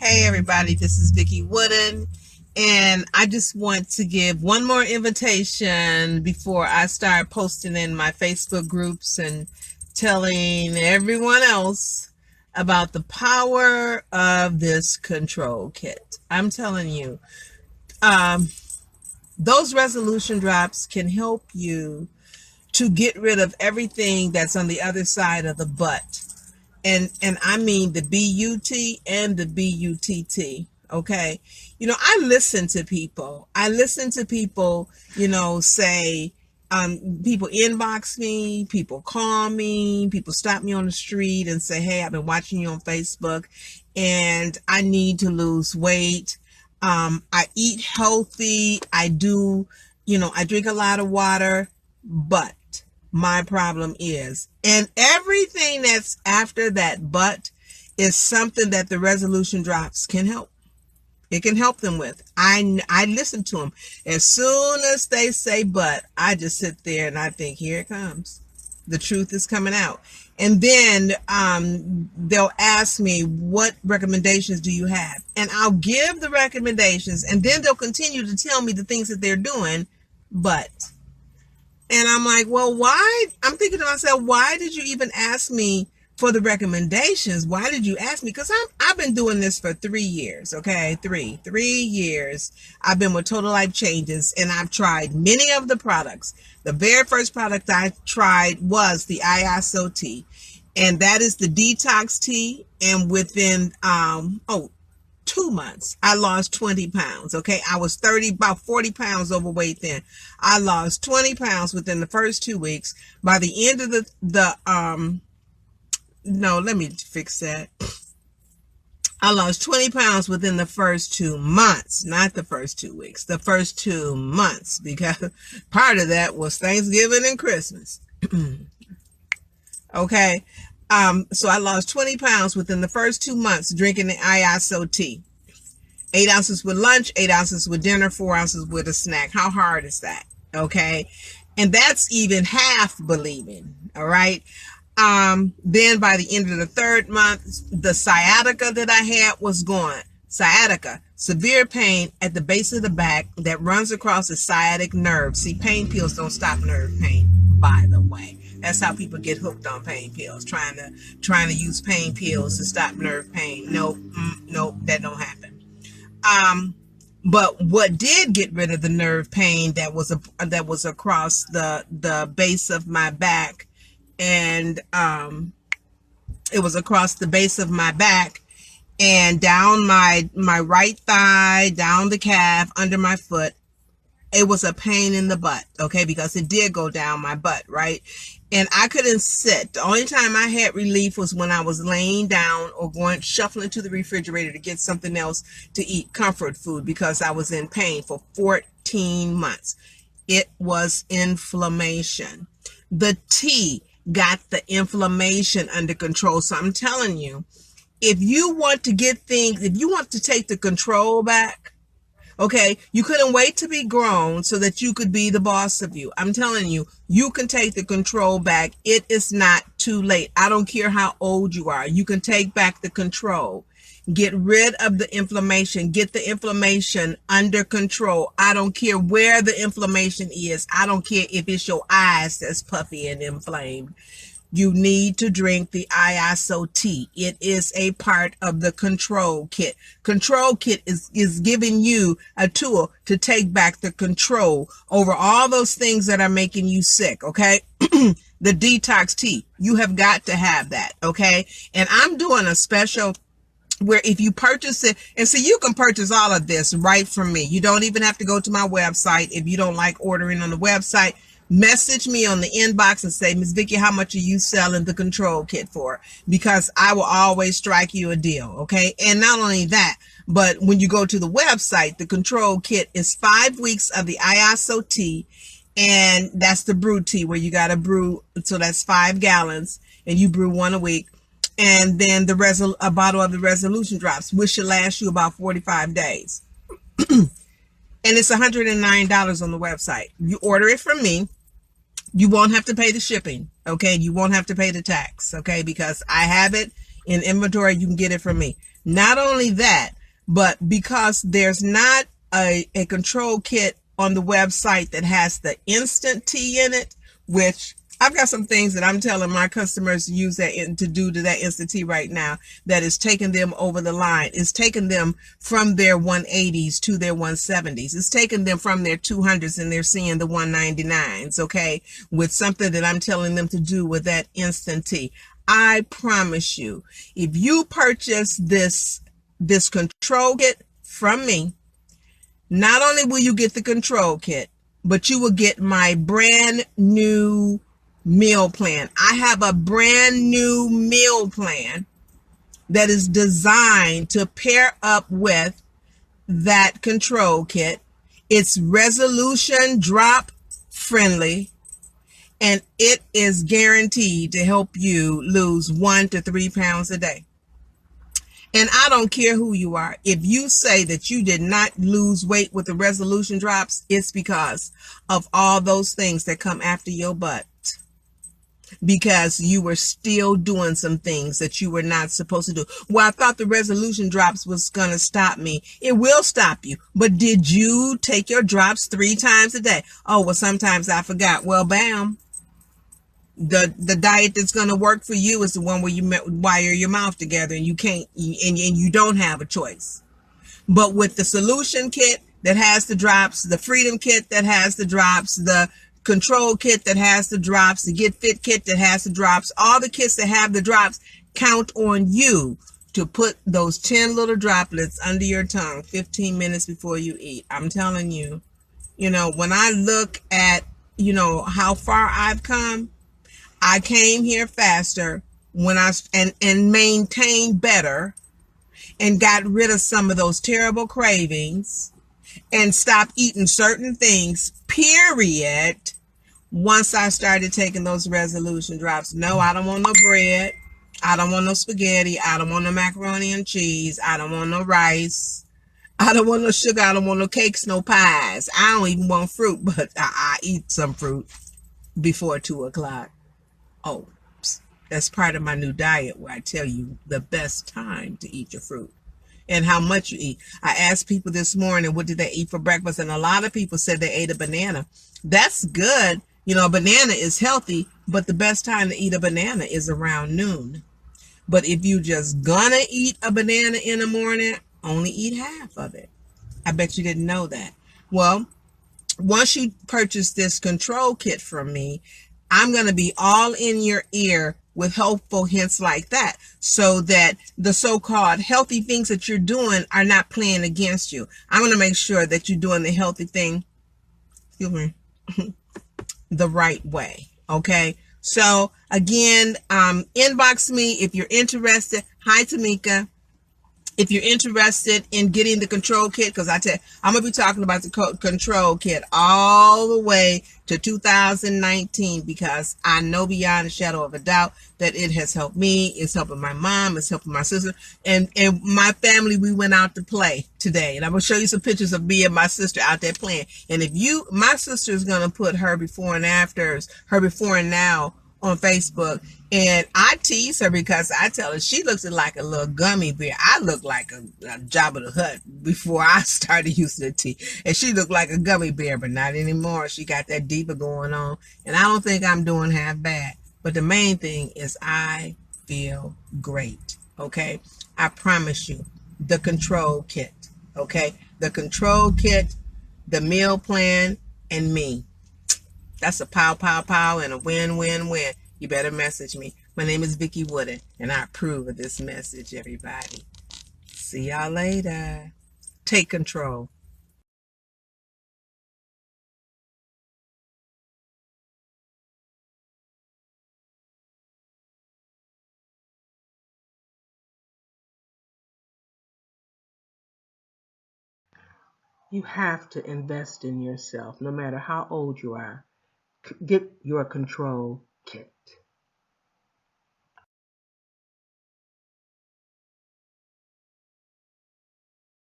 Hey everybody, this is Vickie Wooden, and I just want to give one more invitation before I start posting in my Facebook groups and telling everyone else about the power of this control kit. I'm telling you, those resolution drops can help you to get rid of everything that's on the other side of the butt. And I mean the B-U-T and the B-U-T-T. Okay. I listen to people. Say, people inbox me, people call me, people stop me on the street and say, hey, I've been watching you on Facebook and I need to lose weight. I eat healthy. I drink a lot of water, but my problem is, and everything that's after that but is something that the resolution drops can help. It can help them with. I listen to them. As soon as they say but, I just sit there and I think, here it comes. The truth is coming out. And then they'll ask me, what recommendations do you have? And I'll give the recommendations, and then they'll continue to tell me the things that they're doing, but... And I'm like, well, why? I'm thinking to myself, why did you even ask me for the recommendations? Why did you ask me? Because I've been doing this for 3 years, okay? Three years. I've been with Total Life Changes, and I've tried many of the products. The very first product I tried was the ISO tea, and that is the detox tea. And within 2 months, I lost 20 pounds. Okay. I was about 40 pounds overweight then. I lost 20 pounds within the first 2 weeks. By the end of let me fix that. I lost 20 pounds within the first 2 months, not the first 2 weeks, the first 2 months, because part of that was Thanksgiving and Christmas. Okay. So I lost 20 pounds within the first 2 months drinking the ISO tea. 8 ounces with lunch, 8 ounces with dinner, 4 ounces with a snack. How hard is that? Okay. And that's even half believing. All right. Then by the end of the 3rd month, the sciatica that I had was gone. Sciatica, severe pain at the base of the back that runs across the sciatic nerve. See, pain pills don't stop nerve pain, by the way. That's how people get hooked on pain pills, trying to use pain pills to stop nerve pain. Nope, that don't happen. But what did get rid of the nerve pain that was across the base of my back, and it was across the base of my back and down my right thigh, down the calf, under my foot. It was a pain in the butt, okay, because it did go down my butt, right? And I couldn't sit. The only time I had relief was when I was laying down or shuffling to the refrigerator to get something else to eat, comfort food, because I was in pain for 14 months. It was inflammation. The tea got the inflammation under control. So I'm telling you, if you want to take the control back, okay, you couldn't wait to be grown so that you could be the boss of you. I'm telling you, you can take the control back. It is not too late. I don't care how old you are. You can take back the control. Get rid of the inflammation. Get the inflammation under control. I don't care where the inflammation is. I don't care if it's your eyes that's puffy and inflamed. You need to drink the ISO tea. It is a part of the control kit. Control kit is giving you a tool to take back the control over all those things that are making you sick, okay? The detox tea, you have got to have that, okay? And I'm doing a special where if you purchase it, and so you can purchase all of this right from me. You don't even have to go to my website. If you don't like ordering on the website, message me on the inbox and say, Ms. Vickie, how much are you selling the control kit for? Because I will always strike you a deal, okay? And not only that, but when you go to the website, the control kit is 5 weeks of the ISO tea, and that's the brew tea where you got to brew, so that's 5 gallons, and you brew 1 a week. And then a bottle of the resolution drops, which should last you about 45 days. And it's $109 on the website. You order it from me. You won't have to pay the shipping, okay? You won't have to pay the tax, okay? Because I have it in inventory, you can get it from me. Not only that, but because there's not a control kit on the website that has the instant tea in it, which I've got some things that I'm telling my customers to use that to do to that instant tea right now that is taking them over the line. It's taking them from their 180s to their 170s. It's taking them from their 200s and they're seeing the 199s, okay, with something that I'm telling them to do with that instant tea. I promise you, if you purchase this control kit from me, not only will you get the control kit, but you will get my brand new meal plan. I have a brand new meal plan that is designed to pair up with that control kit. It's resolution drop friendly, and it is guaranteed to help you lose 1 to 3 pounds a day. And I don't care who you are. If you say that you did not lose weight with the resolution drops, it's because of all those things that come after your butt. Because you were still doing some things that you were not supposed to do. Well, I thought the resolution drops was going to stop me. It will stop you. But did you take your drops 3 times a day? Oh, well, sometimes I forgot. Well, bam. The diet that's going to work for you is the one where you wire your mouth together and you can't, and you don't have a choice. But with the solution kit that has the drops, the freedom kit that has the drops, the control kit that has the drops, the get fit kit that has the drops, all the kits that have the drops, count on you to put those 10 little droplets under your tongue 15 minutes before you eat. I'm telling you, when I look at, how far I've come, I came here faster when and maintained better and got rid of some of those terrible cravings and stopped eating certain things, period, once I started taking those resolution drops. No, I don't want no bread. I don't want no spaghetti. I don't want no macaroni and cheese. I don't want no rice. I don't want no sugar. I don't want no cakes, no pies. I don't even want fruit, but I eat some fruit before 2 o'clock. Oh, that's part of my new diet where I tell you the best time to eat your fruit and how much you eat. I asked people this morning, what did they eat for breakfast? And a lot of people said they ate a banana. That's good. A banana is healthy, but the best time to eat a banana is around noon. But if you just gonna eat a banana in the morning, only eat half of it. I bet you didn't know that. Well, once you purchase this control kit from me, I'm going to be all in your ear with helpful hints like that, so that the so-called healthy things that you're doing are not playing against you. I'm going to make sure that you're doing the healthy thing, excuse me, the right way. Okay. So again, inbox me if you're interested. Hi, Tamika. If you're interested in getting the control kit, because I'm going to be talking about the control kit all the way to 2019, because I know beyond a shadow of a doubt that it has helped me. It's helping my mom. It's helping my sister. And my family, we went out to play today. And I'm going to show you some pictures of me and my sister out there playing. And my sister is going to put her before and afters, her before and now on Facebook, and I tease her because I tell her she looks like a little gummy bear. I look like a Jabba the Hutt before I started using the tea, and she looked like a gummy bear, but not anymore. She got that diva going on, and I don't think I'm doing half bad. But the main thing is I feel great. Okay, I promise you, the control kit. Okay, the control kit, the meal plan, and me. That's a pow, pow, pow, and a win, win, win. You better message me. My name is Vickie Wooden, and I approve of this message, everybody. See y'all later. Take control. You have to invest in yourself, no matter how old you are. Get your control kit.